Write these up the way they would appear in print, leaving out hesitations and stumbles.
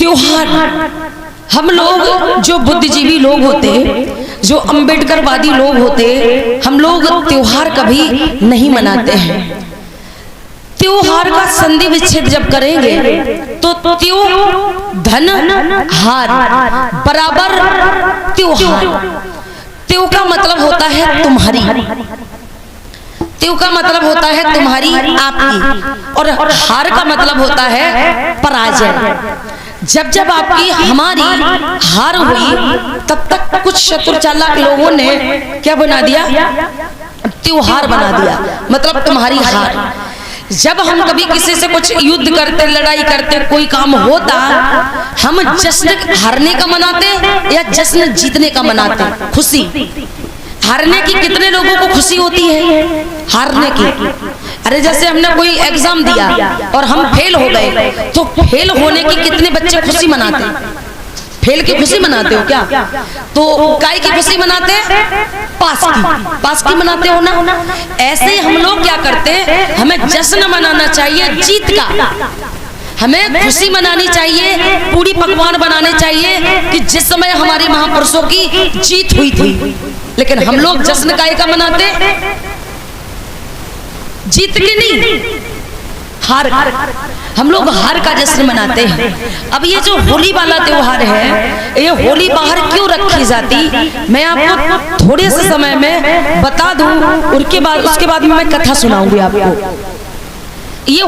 त्योहार, हम लोग जो बुद्धिजीवी लोग होते, जो अम्बेडकरवादी लोग होते, हम लोग त्योहार कभी नहीं मनाते हैं। त्योहार का संधि विच्छेद जब करेंगे तो त्यो धन हार बराबर त्योहार। त्यो का मतलब होता है तुम्हारी, त्यो का मतलब होता है तुम्हारी आपकी, और हार का मतलब होता है पराजय। जब जब आपकी हमारी हार हुई तब तक कुछ शत्रु चालाक लोगों ने क्या बना दिया, त्योहार बना दिया, मतलब तुम्हारी हार। जब हम कभी किसी से कुछ युद्ध करते, लड़ाई करते, कोई काम होता, हम जश्न हारने का मनाते या जश्न जीतने का मनाते? खुशी। हारने की कितने लोगों को खुशी होती है? हारने की। अरे जैसे हमने कोई एग्जाम दिया और हम फेल हो गए, तो फेल होने की कितने बच्चे खुशी मनाते? फेल की खुशी मनाते हो क्या? तो काय की खुशी मनाते? पास की। पास की मनाते हो ना? ऐसे ही हम लोग क्या करते, हमें जश्न मनाना चाहिए जीत का, हमें खुशी मनानी चाहिए, पूरी पकवान बनाने चाहिए कि जिस समय हमारे महापुरुषों की जीत हुई थी। लेकिन हम लोग जश्न काय का मनाते? जीत के नहीं, हार। हम लोग हार का जश्न मनाते हैं। अब ये जो होली वाला त्योहार है, ये होली बाहर क्यों रखी जाती, मैं आपको थोड़े से समय में बता दूं, उसके बाद में मैं कथा सुनाऊंगी आपको। ये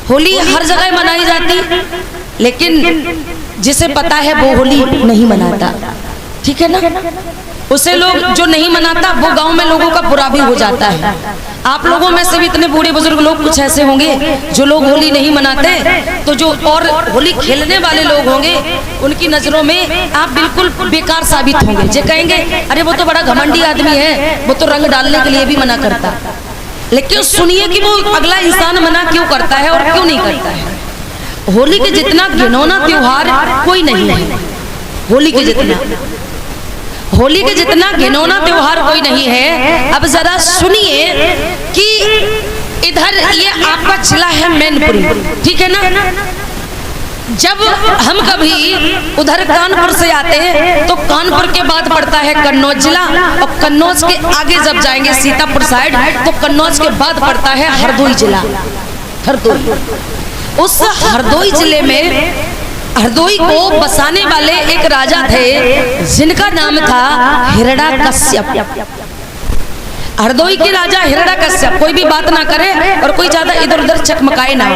होली हर जगह मनाई जाती, लेकिन जिसे पता है वो होली नहीं मनाता, ठीक है ना? उसे लोग जो नहीं मनाता वो गांव में लोगों का बुरा भी हो जाता है। आप लोगों में से भी इतने बूढ़े बुजुर्ग लोग कुछ ऐसे होंगे जो लोग होली नहीं मनाते, तो जो और होली खेलने वाले लोग होंगे उनकी नजरों में आप बिल्कुल बेकार साबित होंगे। जो कहेंगे अरे वो तो बड़ा घमंडी आदमी है, वो तो रंग डालने के लिए भी मना करता। लेकिन सुनिए कि वो अगला इंसान मना क्यों करता है और क्यों नहीं करता है। होली के जितना घिनौना त्योहार कोई नहीं है। होली के जितना घिनौना त्योहार कोई नहीं है। अब जरा सुनिए कि इधर ये आपका जिला है मैनपुरी, ठीक है ना? जब हम कभी उधर कानपुर से आते हैं तो कानपुर के बाद पड़ता है कन्नौज जिला, और कन्नौज के आगे जब जाएंगे सीतापुर साइड तो कन्नौज के बाद पड़ता है हरदोई जिला। हरदोई, उस हरदोई जिले में हरदोई को बसाने वाले एक राजा थे जिनका नाम था हिरण्यकश्यप। हरदोई के राजा हिरण्यकश्यप, कोई भी बात ना करे और कोई ज्यादा इधर उधर चकमकाए ना।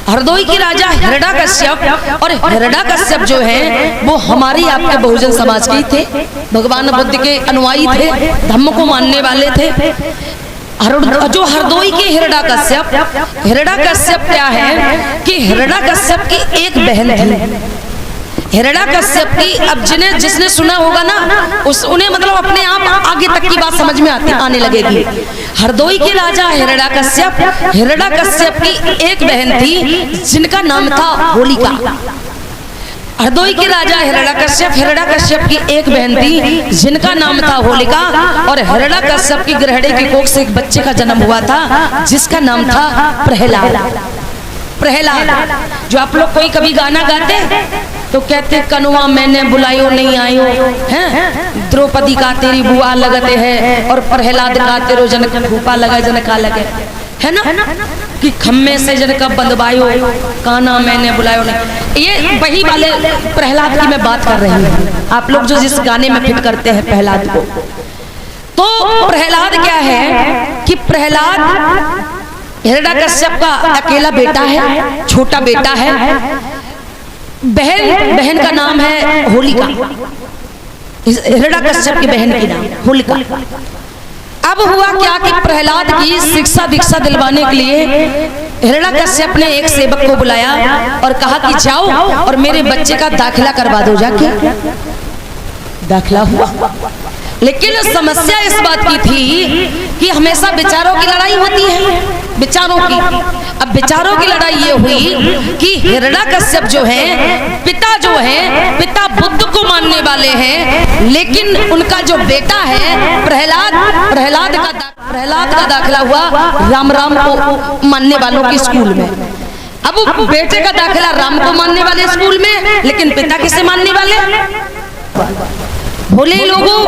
हरदोई के राजा हिरण्यकश्यप, और हिरण्यकश्यप जो है वो हमारी आपके बहुजन समाज के ही थे, भगवान बुद्ध के अनुयायी थे, धम्म को मानने वाले थे। जो हरदोई के हिरण्यकश्यप क्या है कि हिरण्यकश्यप की एक बहन थी। हिरण्यकश्यप की, अब जिसने सुना होगा ना उन्हें मतलब अपने आप आगे तक की बात समझ में आने लगेगी। हरदोई के राजा हिरण्यकश्यप की एक बहन थी जिनका नाम था होलिका। हरदोई के राजा हिरण्यकश्यप की एक बहन थी जिनका नाम था होलिका, और हिरण्यकश्यप की गृहणी की कोख से एक बच्चे का जन्म हुआ था जिसका नाम था प्रहलाद। जो आप लोग कोई कभी गाना गाते तो कहते कनुआ मैंने बुलायो नहीं आयो हैं, द्रौपदी का तेरी बुआ लगते है, और प्रहलाद का तेरो जनक भूपा लगे जनका लगे, है ना? कि खम्मे से जनका बंदवायो काना मैंने बुलायो नहीं। ये वही वाले प्रहलाद की मैं बात कर रही हूँ। आप लोग जो जिस गाने में फिट करते हैं प्रहलाद को, तो प्रहलाद क्या है कि प्रहलाद हिरण्यकश्यप का अकेला बेटा है, छोटा बेटा है। बहन का नाम है होलिका, हिरण्यकश्यप की बहन की नाम होलिका। अब हुआ क्या कि प्रहलाद की शिक्षा दीक्षा दिलवाने के लिए हिरण्यकश्यप ने एक सेवक को बुलाया और कहा कि जाओ और मेरे बच्चे का दाखिला करवा दो। जाके दाखिला हुआ, लेकिन समस्या इस बात की थी कि हमेशा विचारों की लड़ाई होती है, विचारों की। अब विचारों की लड़ाई ये हुई कि हिरण्यकश्यप जो है पिता बुद्ध को मानने वाले हैं, लेकिन उनका जो बेटा है प्रहलाद का दाखिला हुआ राम को मानने वालों के स्कूल में। अब बेटे का दाखिला राम को मानने वाले स्कूल में, लेकिन पिता किसे मानने वाले? भोले लोगों,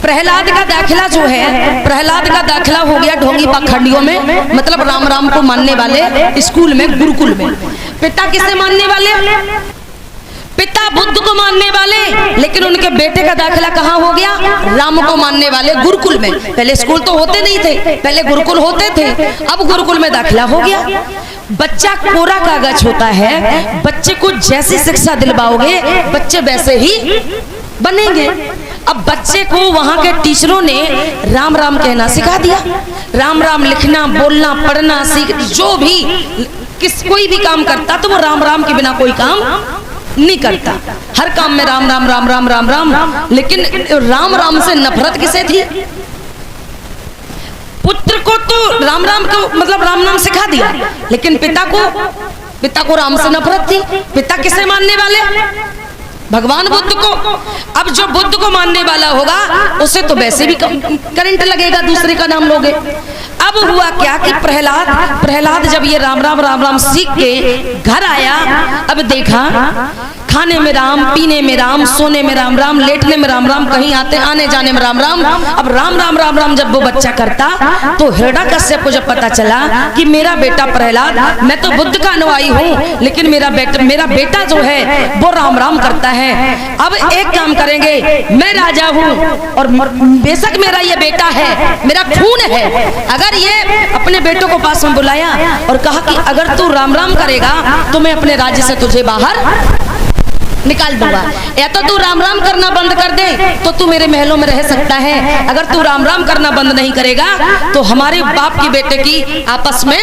प्रहलाद का दाखिला जो है, प्रहलाद का दाखिला हो गया ढोंगी पाखंडियों में, मतलब राम राम को मानने वाले स्कूल में, गुरुकुल में। पिता किसे मानने वाले? पिता बुद्ध को मानने वाले, लेकिन उनके बेटे का दाखिला कहाँ हो गया? राम को मानने वाले गुरुकुल में। पहले स्कूल तो होते नहीं थे, पहले गुरुकुल होते थे, अब गुरुकुल में दाखिला हो गया। बच्चा कोरा कागज होता है, बच्चे को जैसी शिक्षा दिलवाओगे बच्चे वैसे ही बनेंगे। अब बच्चे को वहां के टीचरों ने राम राम कहना सिखा दिया, राम राम लिखना, बोलना, पढ़ना सीख, जो भी कोई भी काम करता तो वो राम राम के बिना कोई काम नहीं करता। हर काम में राम राम राम राम राम राम। लेकिन राम राम से नफरत किसे थी? पुत्र को तो राम राम को मतलब राम नाम सिखा दिया, लेकिन पिता को राम से नफरत थी। पिता किसे मानने वाले? भगवान बुद्ध को। अब जो बुद्ध को मानने वाला होगा उसे तो वैसे भी करंट लगेगा, दूसरे का नाम लोगे। अब हुआ क्या कि प्रहलाद जब ये राम राम राम राम सीख के घर आया, अब देखा खाने में राम, पीने में राम, सोने में राम राम, लेटने में राम राम, कहीं आने जाने में राम राम। अब राम राम राम राम जब वो बच्चा करता तो हिरण्यकश्यप को जब पता चला कि मेरा बेटा प्रहलाद, मैं तो बुद्ध का अनुयायी हूँ, लेकिन मेरा बेटा जो है वो राम राम करता है। अब एक काम करेंगे, मैं राजा हूँ और बेशक मेरा ये बेटा है, मेरा खून है, अगर ये अपने बेटों को पास में बुलाया और कहा कि अगर तू राम राम करेगा तो मैं अपने राज्य से तुझे बाहर निकाल दूंगा, या तो तू राम राम करना बंद कर दे तो तू मेरे महलों में रह सकता है, अगर तू राम राम करना बंद नहीं करेगा तो हमारे बाप की बेटे की आपस में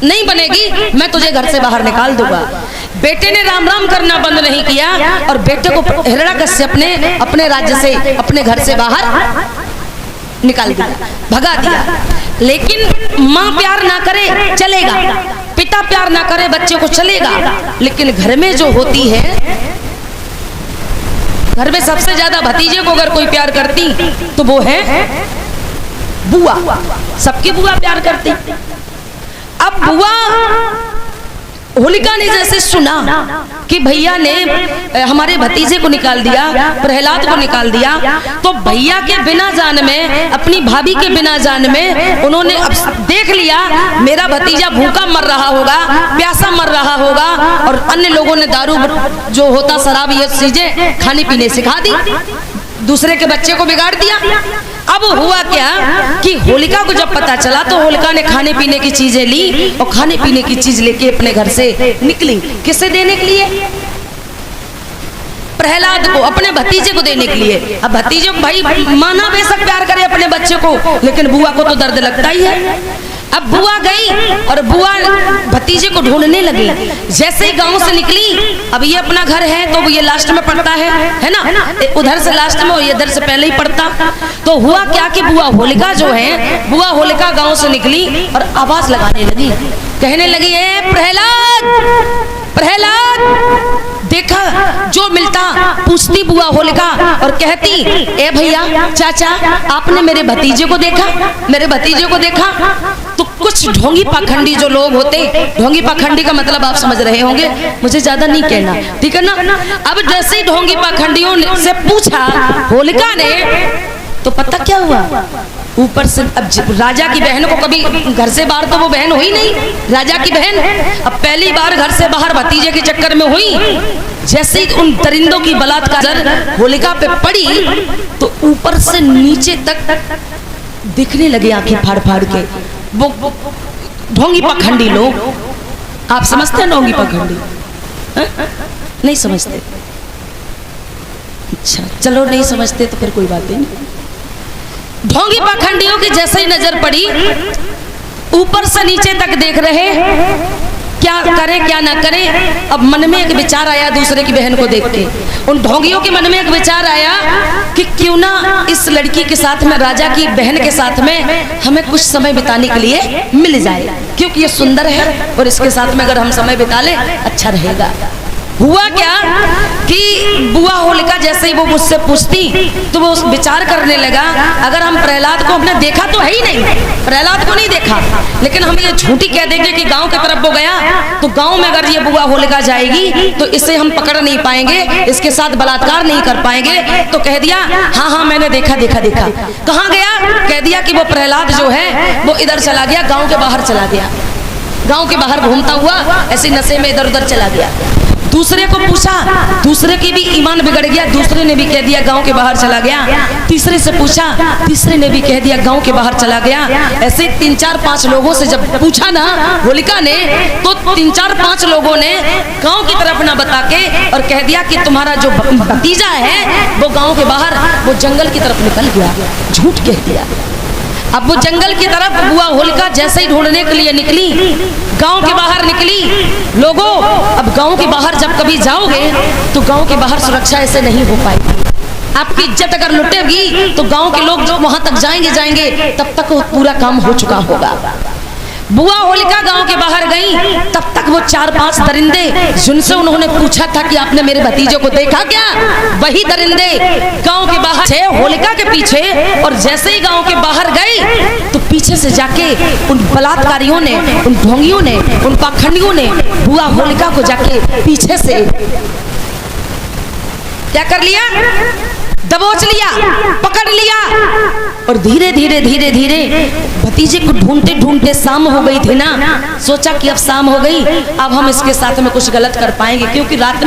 नहीं बनेगी, मैं तुझे घर से बाहर निकाल दूंगा। बेटे ने राम राम करना बंद नहीं किया और बेटे को हिरण्यकश्यप ने अपने राज्य से, अपने घर से बाहर निकाल दिया, भगा दिया। लेकिन माँ प्यार ना करे चलेगा, पिता प्यार ना करे बच्चे को चलेगा, लेकिन घर में जो होती है, घर में सबसे ज्यादा भतीजे को अगर कोई प्यार करती तो वो है बुआ। सबकी बुआ प्यार करती। अब बुआ होलिका ने जैसे सुना कि भैया ने हमारे भतीजे को निकाल दिया, प्रहलाद को निकाल दिया, तो भैया के बिना जान में, अपनी भाभी के बिना जान में उन्होंने अब देख लिया मेरा भतीजा भूखा मर रहा होगा, प्यासा मर रहा होगा, और अन्य लोगों ने दारू जो होता शराब ये चीजें खाने पीने सिखा दी, दूसरे के बच्चे को बिगाड़ दिया। अब हुआ क्या कि होलिका को जब पता चला तो होलिका ने खाने पीने की चीजें ली और खाने पीने की चीज लेके अपने घर से निकली। किसे देने के लिए? प्रहलाद को, अपने भतीजे को देने के लिए। अब भतीजे को भाई माना बेशक प्यार करे अपने बच्चे को, लेकिन बुआ को तो दर्द लगता ही है। अब बुआ गई और बुआ भतीजे को ढूंढने लगी। जैसे ही गांव से निकली, अब ये अपना घर है तो ये लास्ट में पड़ता है ना, उधर से लास्ट में और इधर से पहले ही पड़ता। तो हुआ क्या कि बुआ होलिका जो है, बुआ होलिका गांव से निकली और आवाज लगाने लगी, कहने लगी, ए प्रहलाद प्रहलाद। देखा जो मिलता पूछती बुआ होलिका और कहती, ए भैया चाचा आपने मेरे भतीजे को देखा, मेरे भतीजे को देखा। तो कुछ ढोंगी पाखंडी जो लोग होते, ढोंगी पाखंडी का मतलब आप समझ रहे होंगे, मुझे ज्यादा नहीं कहना, ठीक है ना। अब जैसे ही ढोंगी पाखंडियों से पूछा होलिका ने, तो पता क्या हुआ, ऊपर से अब राजा की बहन को कभी घर से बाहर तो वो बहन हुई नहीं, राजा की बहन अब पहली बार घर से बाहर भतीजे के चक्कर में हुई। जैसे ही उन दरिंदों की बलात्कार होलिका पे पड़ी तो ऊपर से नीचे तक दिखने लगे आंखें फाड़ फाड़ के वो ढोंगी पाखंडी लोग। आप समझते हैं ढोंगी पाखंडी? नहीं समझते? अच्छा चलो नहीं समझते तो फिर कोई बात नहीं। ढोंगी पाखंडियों की जैसे ही नजर पड़ी, ऊपर से नीचे तक देख रहे, क्या करे क्या ना करे। अब मन में एक विचार आया दूसरे की बहन को देख के, उन ढोंगियों के मन में एक विचार आया कि क्यों ना इस लड़की के साथ में, राजा की बहन के साथ में हमें कुछ समय बिताने के लिए मिल जाए, क्योंकि ये सुंदर है और इसके साथ में अगर हम समय बिता ले अच्छा रहेगा। हुआ क्या कि बुआ होलिका जैसे ही वो मुझसे पूछती तो वो विचार करने लगा, अगर हम प्रहलाद को हमने देखा तो है ही नहीं, प्रहलाद को नहीं देखा, लेकिन हम ये झूठी कह देंगे कि गांव की तरफ वो गया, तो गांव में अगर ये बुआ होलिका जाएगी तो इसे हम पकड़ नहीं पाएंगे, इसके साथ बलात्कार नहीं कर पाएंगे। तो कह दिया हाँ हाँ मैंने देखा देखा देखा। कहाँ गया? कह दिया कि वो प्रहलाद जो है वो इधर चला गया, गाँव के बाहर चला गया, गाँव के बाहर घूमता हुआ ऐसे नशे में इधर उधर चला गया। दूसरे को पूछा, दूसरे की भी ईमान बिगड़ गया, दूसरे ने भी कह दिया गांव के बाहर चला गया। तीसरे से पूछा, तीसरे ने भी कह दिया गांव के बाहर चला गया। ऐसे 3 4 5 लोगों से जब पूछा ना होलिका ने, तो 3 4 5 लोगों ने गांव की तरफ ना बता के और कह दिया कि तुम्हारा जो भतीजा है वो गांव के बाहर वो जंगल की तरफ निकल गया। झूठ कह दिया। अब वो जंगल की तरफ बुआ होलिका जैसे ही ढूंढने के लिए निकली, गांव के बाहर निकली। लोगों, अब गांव के बाहर जब कभी जाओगे तो गांव के बाहर सुरक्षा ऐसे नहीं हो पाएगी। आपकी इज्जत अगर लुटेगी तो गांव के लोग जो वहां तक जाएंगे तब तक वो पूरा काम हो चुका होगा। बुआ होलिका गांव के बाहर गई, तब तक वो 4 5 दरिंदे जिनसे उन्होंने पूछा था कि आपने मेरे भतीजे को देखा क्या, वही दरिंदे गांव के बाहर थे होलिका के पीछे। और जैसे ही गांव के बाहर गई तो पीछे से जाके उन बलात्कारियों ने, उन ढोंगियों ने, उन पाखंडियों ने बुआ होलिका को जाके पीछे से क्या कर लिया? दबोच लिया, पकड़ लिया। और धीरे धीरे धीरे धीरे भतीजे को ढूंढते ढूंढते शाम हो गई थी ना, सोचा कि अब शाम हो गई, अब हम इसके साथ में कुछ गलत कर पाएंगे, क्योंकि रात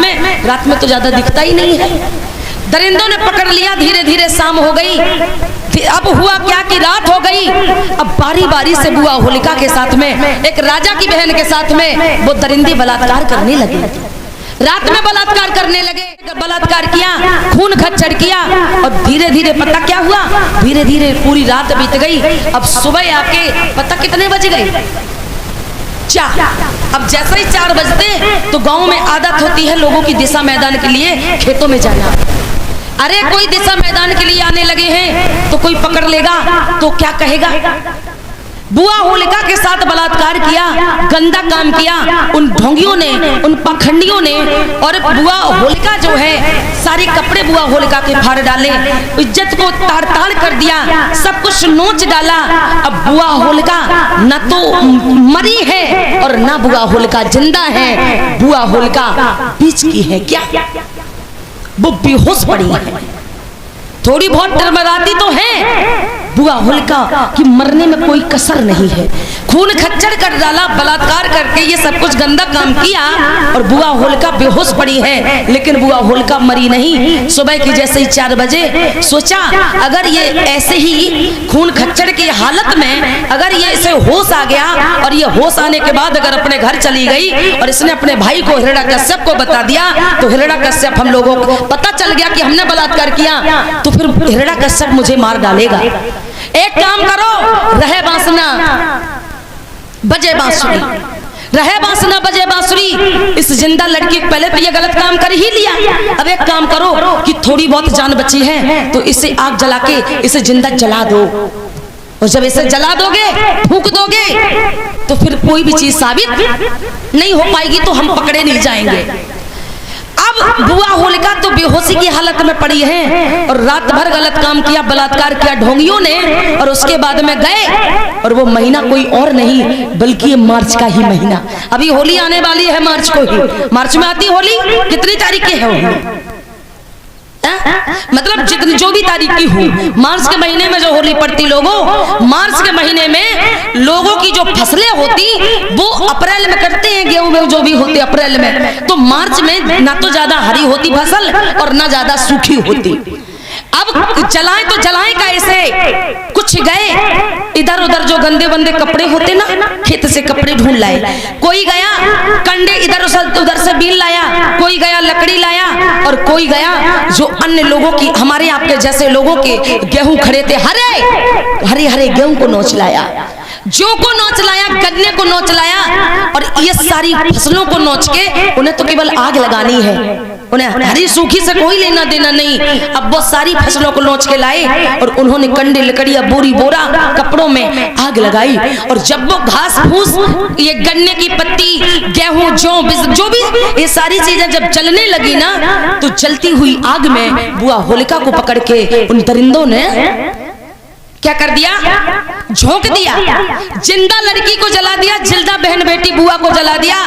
में तो ज्यादा दिखता ही नहीं है। दरिंदों ने पकड़ लिया, धीरे धीरे शाम हो गई। अब हुआ क्या कि रात हो गई। अब बारी बारी से बुआ होलिका के साथ में, एक राजा की बहन के साथ में वो दरिंदे बलात्कार करने लगे। रात में बलात्कार करने लगे, बलात्कार किया, खून खच्चर किया। और धीरे धीरे पता क्या हुआ, धीरे धीरे पूरी रात बीत गई। अब सुबह आके पता कितने बज गए? 4। अब जैसे ही 4 बजते तो गांव में आदत होती है लोगों की दिशा मैदान के लिए खेतों में जाना। अरे कोई दिशा मैदान के लिए आने लगे हैं तो कोई पकड़ लेगा तो क्या कहेगा? बुआ होलिका के साथ बलात्कार किया, गंदा काम किया उन ढोंगियों ने, उन पाखंडियों ने। और बुआ होलिका जो है सारे कपड़े बुआ होलिका के फाड़ डाले, इज्जत को ताड़ ताड़ कर दिया, सब कुछ नोच डाला। अब बुआ होलिका न तो मरी है और न बुआ होलिका जिंदा है, बुआ होलिका बीच की है। क्या वो बेहोश पड़ी है? थोड़ी बहुत डरमराती तो है, बुआ होलिका की मरने में कोई कसर नहीं है। खून खच्चर कर डाला, बलात्कार करके ये सब कुछ गंदा काम किया और बुआ होलिका बेहोश पड़ी है, लेकिन बुआ होलिका मरी नहीं। सुबह की जैसे ही 4 बजे सोचा अगर ये ऐसे ही खून खच्चर की हालत में अगर ये इसे होश आ गया और ये होश आने के बाद अगर अपने घर चली गई और इसने अपने भाई को हिरण्याकश्यप को बता दिया तो हिरण्याकश्यप हम लोगों को पता चल गया कि हमने बलात्कार किया, तो फिर हिरण्याकश्यप मुझे मार डालेगा। एक काम करो, रहे बांसना बजे बांसुरी, रहे बांसना बजे बांसुरी। इस जिंदा लड़की पहले तो ये गलत काम कर ही लिया, अब एक काम करो कि थोड़ी बहुत जान बची है तो इसे आग जला के इसे जिंदा जला दो। और जब इसे जला दोगे, फूंक दोगे, तो फिर कोई भी चीज साबित नहीं हो पाएगी, तो हम पकड़े नहीं जाएंगे। अब बुआ होलिका तो बेहोशी की हालत में पड़ी है और रात भर गलत काम किया, बलात्कार किया ढोंगियों ने। और उसके बाद में गए और वो महीना कोई और नहीं बल्कि ये मार्च का ही महीना। अभी होली आने वाली है मार्च को ही। मार्च में आती होली, कितनी तारीख की है होली? मतलब जितनी जो भी तारीख की हो, मार्च के महीने में जो होली पड़ती लोगों, मार्च के महीने में लोगों की जो फसलें होती वो अप्रैल में करते हैं, गेहूं में जो भी होते अप्रैल में, तो मार्च में ना तो ज्यादा हरी होती फसल और ना ज्यादा सूखी होती। अब जलाएं तो जलाएं कैसे? कुछ गए इधर उधर जो गंदे बंदे कपड़े होते ना, खेत से कपड़े ढूंढ लाए। कोई गया कंडे इधर उधर से बीन लाया, कोई गया लकड़ी लाया और कोई गया जो अन्य लोगों की, हमारे आपके जैसे लोगों के गेहूं खड़े थे, हरे हरे गेहूं को नोच लाया, जौ को नोच लाया, गन्ने को नोच लाया। और ये सारी फसलों को नोच के उन्हें तो केवल आग लगानी है। उन्हें हरी सूखी से कोई लेना देना नहीं। अब वो सारी फसलों को नोच के लाए और उन्होंने कंडे लकड़ियां बोरी बोरा कपड़ों में आग लगाई। और जब वो घास फूस, ये गन्ने की पत्ती, गेहूं, जौ, जो भी ये सारी चीजें जब जलने लगी ना, तो जलती हुई आग में बुआ होलिका को पकड़ के उन दरिंदों ने क्या कर दिया, झोंक दिया। जिंदा लड़की को जला दिया, जिंदा बहन बेटी बुआ को जला दिया।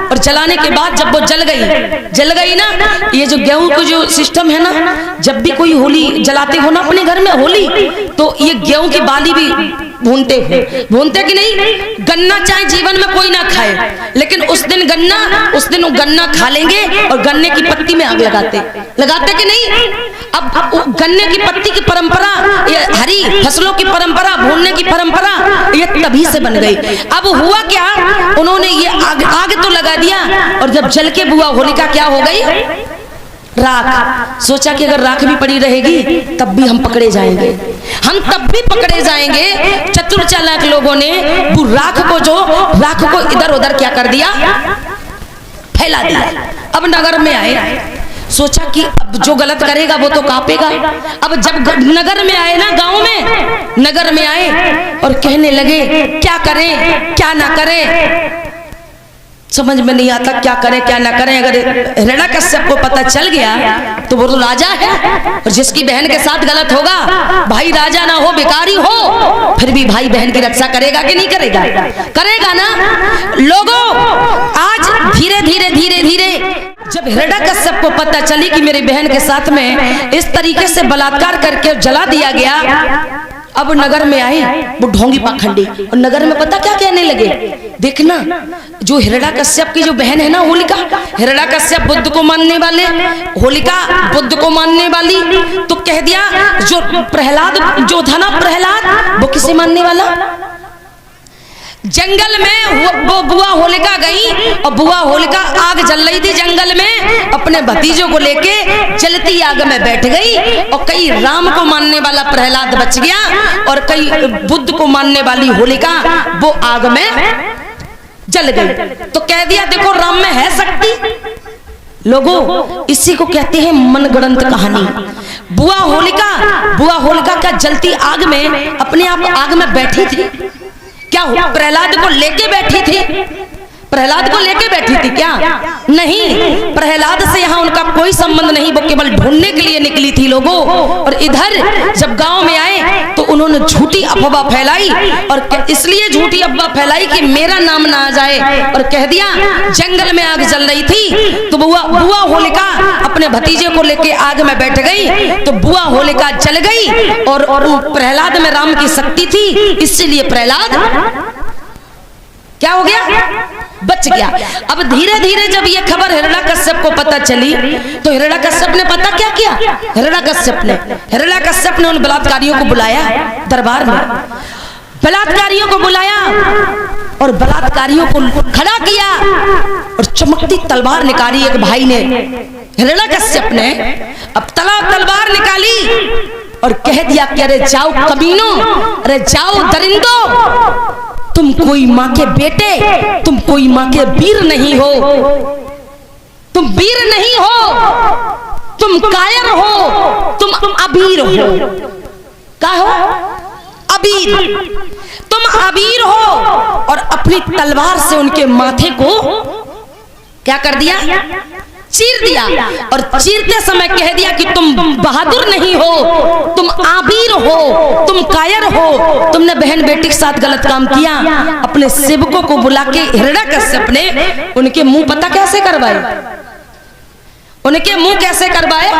और जलाने के बाद जब वो जल गई ना, ये जो गेहूं को जो सिस्टम है ना, जब भी कोई होली जलाते हो ना अपने घर में होली, तो ये गेहूं की बाली भी भूनते कि नहीं। गन्ना चाहे जीवन में कोई ना खाए, लेकिन उस दिन गन्ना खा लेंगे और गन्ने की पत्ती में आग लगाते कि नहीं। अब गन्ने की पत्ती की परंपरा, ये हरी फसलों की परंपरा, भूनने की परंपरा, ये तभी से बन गई। अब हुआ क्या, उन्होंने ये आग तो लगा दिया, और जब जल के बुआ होलिका क्या हो गई, राख। सोचा कि अगर राख भी पड़ी रहेगी तब भी हम पकड़े जाएंगे, तब भी पकड़े जाएंगे। चतुर चालाक लोगों ने राख को इधर उधर क्या कर दिया, फैला दिया। अब नगर में आए, सोचा कि अब जो गलत करेगा वो तो कांपेगा। अब जब नगर में आए ना, गांव में नगर में आए और कहने लगे क्या करें क्या ना करें, समझ में नहीं आता क्या करें क्या ना करें। अगर हिरण्यकश्यप को पता चल गया तो वो तो राजा है, और जिसकी बहन के साथ गलत होगा, भाई राजा ना हो भिखारी हो, फिर भी भाई बहन की रक्षा करेगा कि नहीं करेगा, करेगा ना। लोगों, आज धीरे धीरे जब हिरण्यकश्यप को पता चली कि मेरी बहन के साथ में इस तरीके से बलात्कार करके जला दिया गया, अब नगर में आए वो ढोंगी पाखंडी, और नगर में पता क्या कहने लगे, देखना जो हिरण्यकश्यप की जो बहन है ना होलिका, हिरण्यकश्यप बुद्ध को मानने वाले, होलिका बुद्ध को मानने वाली, तो कह दिया जो प्रहलाद जो था ना, प्रहलाद वो किसे मानने वाला। जंगल में वो बुआ होलिका गई, और बुआ होलिका आग जल रही थी जंगल में, अपने भतीजों को लेके जलती आग में बैठ गई। और कई राम को मानने वाला प्रहलाद बच गया, और कई बुद्ध को मानने वाली होलिका वो आग में जल गई। तो कह दिया देखो राम में है शक्ति। लोगों, इसी को कहते हैं मनगढ़ंत कहानी। बुआ होलिका क्या जलती आग में अपने आप आग में बैठी थी क्या? प्रहलाद को लेके बैठी थी? प्रहलाद को लेके बैठी थी क्या? नहीं, प्रहलाद से यहाँ उनका कोई संबंध नहीं, वो केवल ढूंढने के लिए निकली थी लोगों। और इधर जब गांव में आए तो उन्होंने झूठी अफवाह फैलाई, और इसलिए झूठी अफवाह फैलाई कि मेरा नाम ना आ जाए, और कह दिया जंगल में आग जल रही थी तो बुआ होलिका अपने भतीजे को लेके आग में बैठ गई, तो बुआ होलिका जल गई, और प्रहलाद में राम की शक्ति थी, इसीलिए प्रहलाद क्या हो गया, बच गया। अब धीरे धीरे जब ये खबर हिरण्यकश्यप को पता चली तो हिरण्यकश्यप ने पता क्या किया, हिरण्यकश्यप ने उन बलात्कारियों को बुलाया दरबार में, बलात्कारियों को बुलाया और बलात्कारियों को खड़ा किया, और चमकती तलवार निकाली एक भाई ने, हिरण्यकश्यप ने। अब तलवार निकाली और कह दिया कि अरे जाओ कमीनों, अरे जाओ दरिंदों, तुम कोई माँ के बेटे, तुम कोई माँ के वीर नहीं हो, तुम वीर नहीं हो, तुम कायर हो, तुम अबीर हो। क्या हो? अबीर, तुम अबीर हो। और अपनी तलवार से उनके माथे को क्या कर दिया, चीर दिया, और चीरते समय कह दिया कि तुम बहादुर नहीं हो, तुम आबीर हो, तुम कायर हो, तुमने बहन बेटी के साथ गलत काम किया। अपने सेवकों को बुला के हिरण्यकश्यप ने उनके मुंह पता कैसे करवाए, उनके मुंह कैसे करवाए।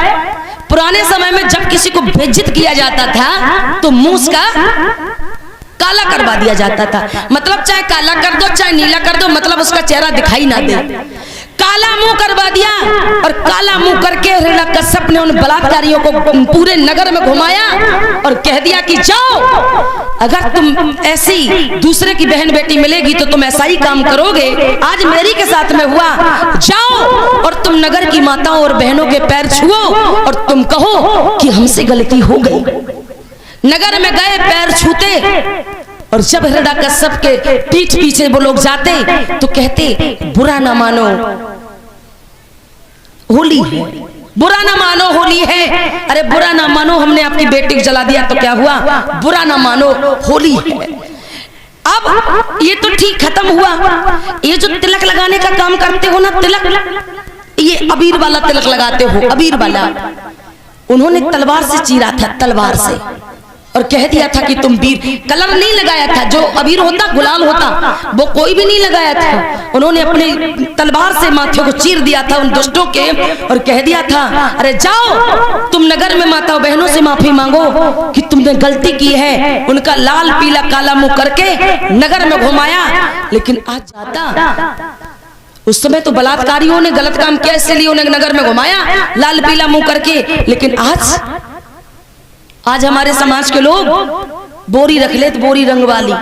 पुराने समय में जब किसी को बेइज्जत किया जाता था तो मुंह उसका काला करवा दिया जाता था, मतलब चाहे काला कर दो चाहे नीला कर दो, मतलब उसका चेहरा दिखाई ना दे, काला मुंह करवा दिया। और काला मुंह करके हिरण्यकश्यप ने उन बलात्कारियों को पूरे नगर में घुमाया और कह दिया कि जाओ, अगर तुम ऐसी दूसरे की बहन बेटी मिलेगी तो तुम ऐसा ही काम करोगे, आज मेरी के साथ में हुआ, जाओ और तुम नगर की माताओं और बहनों के पैर छुओ और तुम कहो कि हमसे गलती हो गई। नगर में गए, पैर छूते, और जब हिरण्यकश्यप के पीठ पीछे वो लोग जाते तो कहते बुरा ना मानो, होली है, बुरा ना मानो होली है। अरे बुरा ना मानो, हमने आपकी बेटी को जला दिया तो क्या हुआ, बुरा ना मानो होली है। अब ये तो ठीक खत्म हुआ, ये जो तिलक लगाने का काम करते हो ना, तिलक, ये अबीर वाला तिलक लगाते हो, अबीर वाला, उन्होंने तलवार से चीरा था, तलवार से, और कह दिया था कि तुम वीर। कलर नहीं लगाया था, जो अबीर होता, गुलाल होता, वो कोई भी नहीं लगाया था। उन्होंने अपने तलवार से माथे को चीर दिया था उन दुष्टों के, और कह दिया था अरे जाओ तुम नगर में माता बहनों से माफी मांगो कि तुमने गलती की है। उनका लाल पीला काला मुंह करके नगर में घुमाया। लेकिन आज जाता, उस समय तो बलात्कारियों ने गलत काम किया, इसलिए उन्हें नगर में घुमाया लाल पीला मुंह करके। लेकिन आज हमारे समाज के लोग बोरी रख लेते, बोरी रंग वाली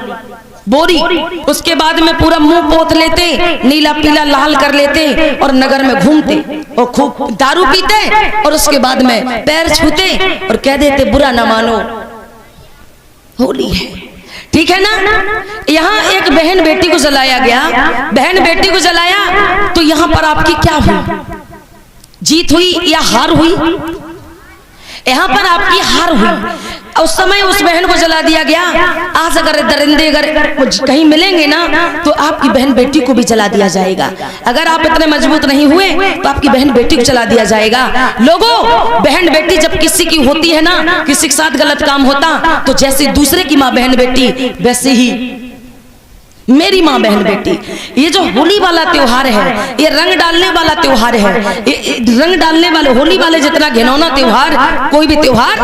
बोरी, उसके बाद में पूरा मुंह पोत लेते, नीला पीला लाल कर लेते, और नगर में घूमते और खूब दारू पीते, और उसके बाद में पैर छूते और कह देते बुरा ना मानो होली है। ठीक है ना। यहाँ एक बहन बेटी को जलाया गया, बहन बेटी को जलाया, तो यहाँ पर आपकी क्या हुई, जीत हुई या हार हुई? यहाँ पर आपकी हार हुई। उस समय उस बहन को जला दिया गया। आज अगर दरिंदे अगर कहीं मिलेंगे ना, तो आपकी बहन बेटी को भी जला दिया जाएगा। अगर आप इतने मजबूत नहीं हुए तो आपकी बहन बेटी को जला दिया जाएगा। लोगों, बहन बेटी जब किसी की होती है ना, किसी के साथ गलत काम होता, तो जैसे दूसरे की माँ बहन बेटी, वैसे ही मेरी माँ बहन बेटी। ये जो होली वाला त्योहार है, ये रंग डालने वाला त्योहार है। ये रंग डालने वाले, होली वाले जितना घिनौना त्योहार कोई भी त्योहार